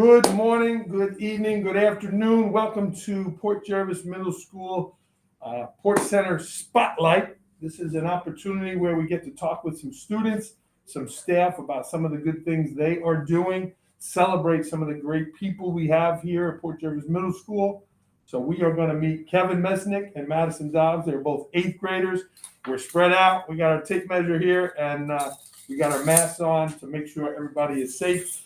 Good morning, good evening, good afternoon. Welcome to Port Jervis Middle School Port Center Spotlight. This is an opportunity where we get to talk with some students, some staff about some of the good things they are doing, celebrate some of the great people we have here at Port Jervis Middle School. So we are going to meet Kevin Mesnick and Madison Dobbs. They're both eighth graders. We're spread out. We got our tape measure here, and we got our masks on to make sure everybody is safe.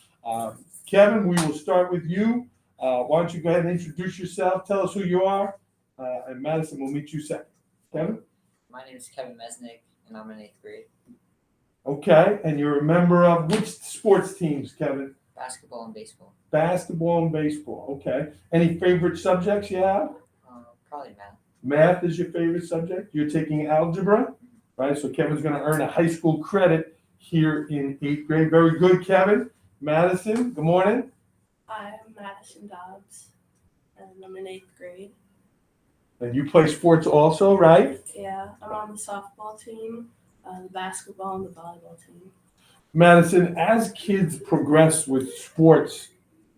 Kevin, we will start with you. Why don't you go ahead and introduce yourself, tell us who you are, and Madison will meet you second. Kevin? My name is Kevin Mesnick, and I'm in 8th grade. Okay, and you're a member of which sports teams, Kevin? Basketball and baseball. Basketball and baseball, okay. Any favorite subjects you have? Probably math. Math is your favorite subject? You're taking algebra, right? So Kevin's going to earn a high school credit here in 8th grade. Very good, Kevin. Madison, good morning. I'm Madison Dobbs, and I'm in 8th grade. And you play sports also, right? Yeah, I'm on the softball team, the basketball, and the volleyball team. Madison, as kids progress with sports,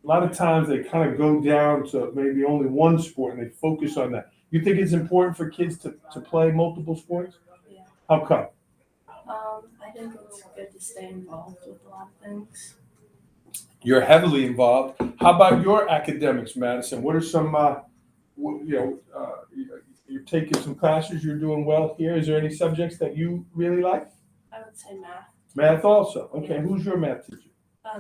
a lot of times they kind of go down to maybe only one sport and they focus on that. You think it's important for kids to play multiple sports? Yeah. How come? I think it's good to stay involved with a lot of things. You're heavily involved. How about your academics, Madison? What are some, you're taking some classes, you're doing well here. Is there any subjects that you really like? I would say math. Math also. Okay, Yeah. Who's your math teacher?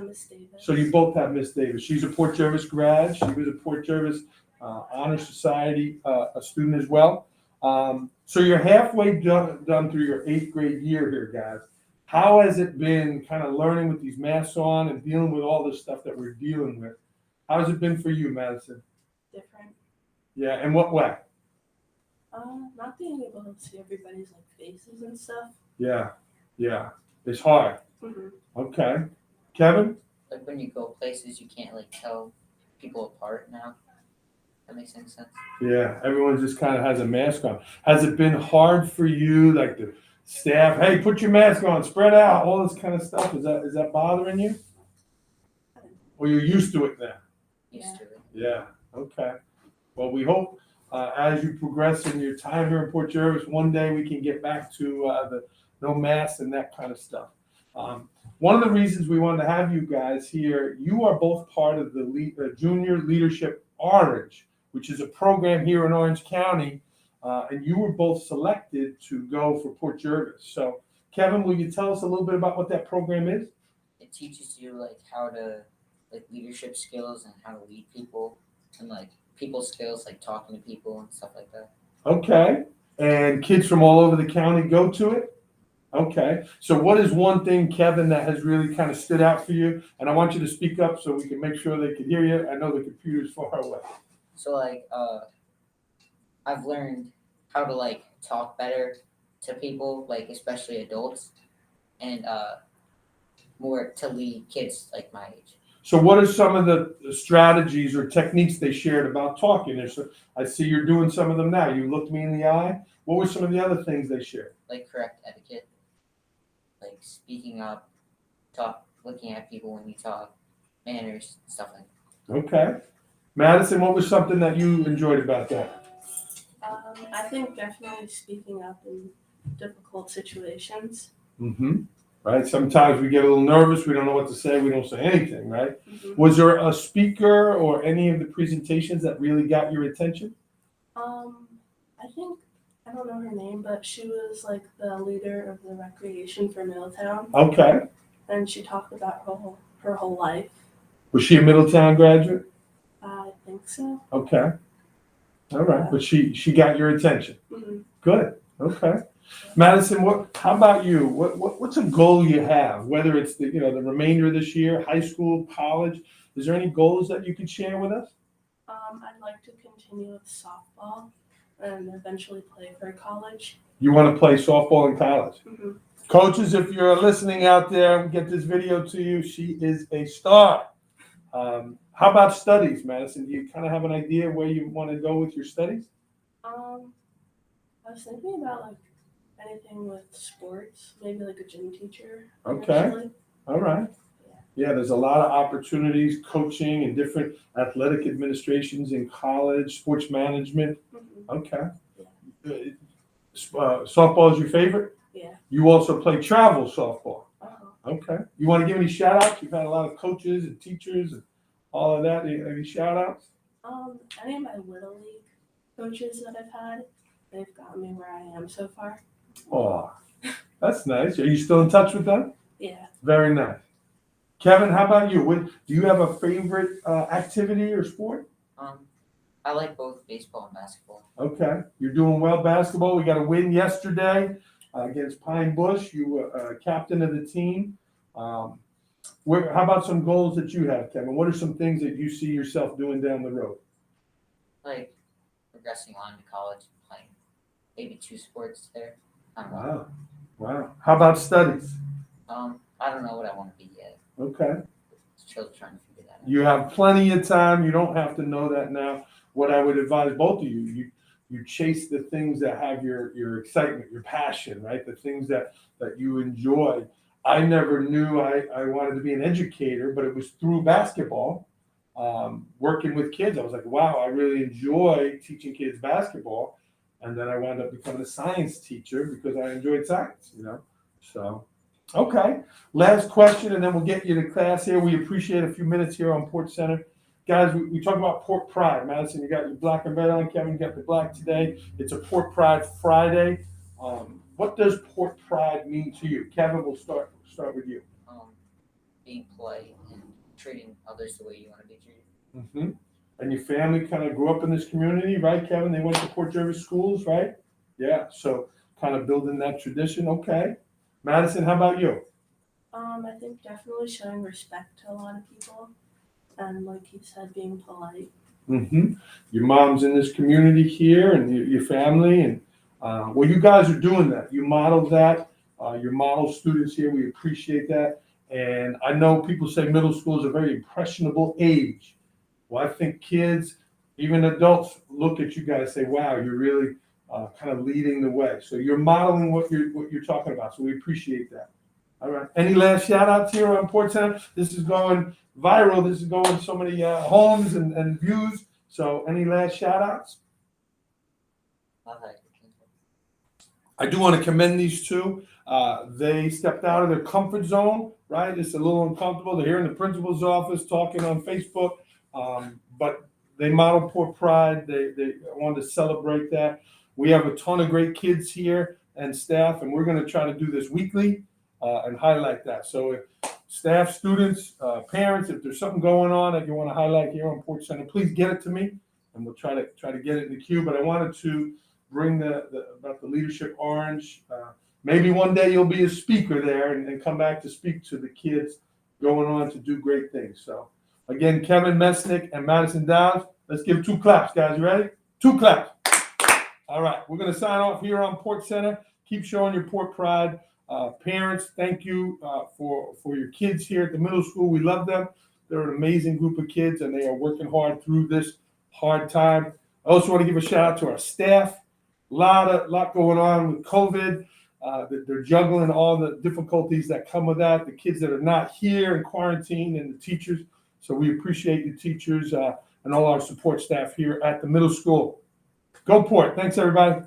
Miss Davis. So you both have Miss Davis. She's a Port Jervis grad. She was a Port Jervis Honor Society a student as well. So you're halfway done through your 8th grade year here, guys. How has it been kind of learning with these masks on and dealing with all this stuff that we're dealing with? How has it been for you, Madison? Different. Yeah, in what way? Not being able to see everybody's faces and stuff. Yeah, it's hard. Mm-hmm. Okay. Kevin? Like when you go places, you can't tell people apart now. That makes any sense? Yeah, everyone just kind of has a mask on. Has it been hard for you, like the staff, hey, put your mask on, spread out, all this kind of stuff? Is that bothering you? Or you're used to it now? Used to it. Yeah, okay. Well, we hope as you progress in your time here in Port Jervis, one day we can get back to the no masks and that kind of stuff. One of the reasons we wanted to have you guys here, you are both part of the Junior Leadership Orange, which is a program here in Orange County, and you were both selected to go for Port Jervis. So, Kevin, will you tell us a little bit about what that program is? It teaches you how to leadership skills and how to lead people and people skills like talking to people and stuff like that. Okay. And kids from all over the county go to it? Okay. So what is one thing, Kevin, that has really kind of stood out for you? And I want you to speak up so we can make sure they can hear you. I know the computer's far away. So I've learned how to talk better to people, especially adults, and more to lead kids my age. So what are some of the strategies or techniques they shared about talking? I see you're doing some of them now. You looked me in the eye. What were some of the other things they shared? Correct etiquette, speaking up, looking at people when you talk, manners, stuff like that. Okay. Madison, what was something that you enjoyed about that? I think definitely speaking up in difficult situations. Mm-hmm. Right. Sometimes we get a little nervous. We don't know what to say. We don't say anything, right? Mm-hmm. Was there a speaker or any of the presentations that really got your attention? I think, I don't know her name, but she was the leader of the recreation for Middletown. Okay. And she talked about her whole life. Was she a Middletown graduate? I think so. Okay. All right. But she got your attention. Mm-hmm. Good. Okay. Madison, how about you? What's a goal you have? Whether it's the remainder of this year, high school, college, is there any goals that you could share with us? I'd like to continue with softball and eventually play for college. You want to play softball in college? Mm-hmm. Coaches, if you're listening out there, get this video to you. She is a star. How about studies, Madison? Do you kind of have an idea where you want to go with your studies? I was thinking about anything with sports, maybe a gym teacher. Okay. Eventually. All right. Yeah. Yeah, there's a lot of opportunities, coaching and different athletic administrations in college, sports management. Mhm. Okay. Softball is your favorite? Yeah. You also play travel softball. Uh-huh. Okay. You want to give any shout outs? You've had a lot of coaches and teachers and all of that. Any shout outs? Any of my little league coaches that I've had, they've gotten me where I am so far. Oh, that's nice. Are you still in touch with them? Yeah. Very nice. Kevin, how about you? Do you have a favorite activity or sport? I like both baseball and basketball. Okay. You're doing well basketball. We got a win yesterday against Pine Bush. You were captain of the team. How about some goals that you have, Kevin? What are some things that you see yourself doing down the road? Like progressing on to college, playing maybe 2 sports there. I don't know. Wow. Wow. How about studies? I don't know what I want to be yet. Okay. Still trying to figure that out. You have plenty of time. You don't have to know that now. What I would advise both of you chase the things that have your excitement, your passion, right? The things that you enjoy. I never knew I wanted to be an educator, but it was through basketball, working with kids. I was like, wow, I really enjoy teaching kids basketball. And then I wound up becoming a science teacher because I enjoyed science, So, okay. Last question, and then we'll get you to class here. We appreciate a few minutes here on Port Center. Guys, we talk about Port Pride. Madison, you got your black and red on. Kevin, you got the black today. It's a Port Pride Friday. What does Port Pride mean to you? Kevin, we'll start with you. Being polite and treating others the way you want to be treated. Mm-hmm. And your family kind of grew up in this community, right, Kevin? They went to Port Jervis schools, right? Yeah, so kind of building that tradition. Okay. Madison, how about you? I think definitely showing respect to a lot of people, and like you said, being polite. Mm-hmm. Your mom's in this community here, and your family, and well, you guys are doing that. You modeled that. Your model students here, we appreciate that. And I know people say middle school is a very impressionable age. Well, I think kids, even adults, look at you guys and say, "Wow, you're really kind of leading the way." So you're modeling what you're talking about. So we appreciate that. All right. Any last shout outs here on Port Center? This is going viral. This is going so many homes and views. So any last shout outs? I do want to commend these two. They stepped out of their comfort zone, right? It's a little uncomfortable. They're here in the principal's office talking on Facebook, but they model Port Pride. They wanted to celebrate that. We have a ton of great kids here and staff, and we're going to try to do this weekly and highlight that. So if staff, students, parents, if there's something going on that you want to highlight here on Port Center, please get it to me, and we'll try to get it in the queue. But I wanted to bring about the Leadership Orange. Maybe one day you'll be a speaker there and come back to speak to the kids going on to do great things. So again, Kevin Mesnick and Madison Downs, let's give 2 claps, guys. You ready? 2 claps. All right, we're going to sign off here on Port Center. Keep showing your Port Pride. Parents, thank you for your kids here at the middle school. We love them. They're an amazing group of kids, and they are working hard through this hard time. I also want to give a shout out to our staff. A lot going on with COVID. They're juggling all the difficulties that come with that. The kids that are not here in quarantine and the teachers. So we appreciate the teachers and all our support staff here at the middle school. Go Port. Thanks, everybody.